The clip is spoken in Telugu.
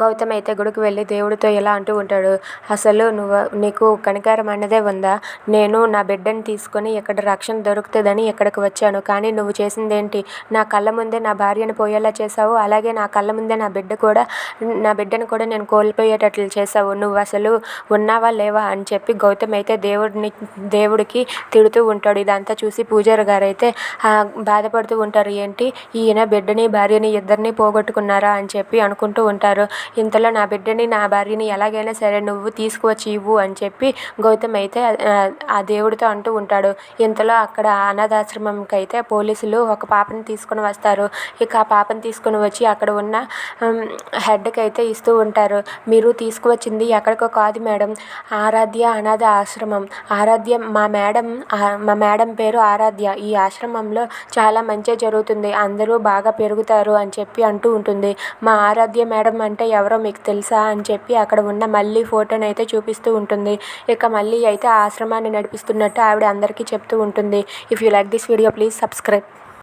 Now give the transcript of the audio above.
గౌతమ్ అయితే గుడికి వెళ్ళి దేవుడితో ఇలా అంటూ ఉంటాడు, అసలు నీకు కనికరం అన్నదే ఉందా? నేను నా బిడ్డని తీసుకొని ఇక్కడ రక్షణ దొరుకుతుందని ఇక్కడికి వచ్చాను, కానీ నువ్వు చేసిందేంటి? నా కళ్ళ ముందే నా భార్యను పోయేలా చేసావు, అలాగే నా కళ్ళ ముందే నా బిడ్డను కూడా నేను కోల్పోయేటట్లు చేసావు. నువ్వు అసలు ఉన్నావా లేవా అని చెప్పి గౌతమ్ అయితే దేవుడికి తిడుతూ ఉంటాడు. ఇదంతా చూసి పూజారి గారు అయితే బాధపడుతూ ఉంటారు. ఏంటి, ఈయన బిడ్డని భార్యని ఇద్దరిని పోగొట్టుకున్నారా అని చెప్పి అనుకుంటూ ఉంటారు. ఇంతలో నా బిడ్డని నా భార్యని ఎలాగైనా సరే నువ్వు తీసుకువచ్చి ఇవ్వు అని చెప్పి గౌతమ్ అయితే ఆ దేవుడితో అంటూ ఉంటాడు. ఇంతలో అక్కడ అనాథాశ్రమంకి అయితే పోలీసులు ఒక పాపని తీసుకొని వస్తారు. ఇక ఆ పాపని తీసుకొని వచ్చి అక్కడ ఉన్న హెడ్కి అయితే ఇస్తూ ఉంటారు. మీరు తీసుకువచ్చింది ఎక్కడికో కాదు మేడం, ఆరాధ్య అనాథ ఆశ్రమం. ఆరాధ్య మా మేడం పేరు ఆరాధ్య. ఈ ఆశ్రమంలో చాలా మంచి జరుగుతుంది, అందరూ బాగా పెరుగుతారు అని చెప్పి అంటూ ఉంటుంది. మా ఆరాధ్య మేడం అంటే ఎవరో మీకు తెలుసా అని చెప్పి అక్కడ ఉన్న మళ్ళీ ఫోటోని అయితే చూపిస్తూ ఉంటుంది. ఇక మళ్ళీ అయితే ఆ ఆశ్రమాన్ని నడిపిస్తున్నట్టు ఆవిడ అందరికీ చెప్తూ ఉంటుంది. If you like this video please subscribe.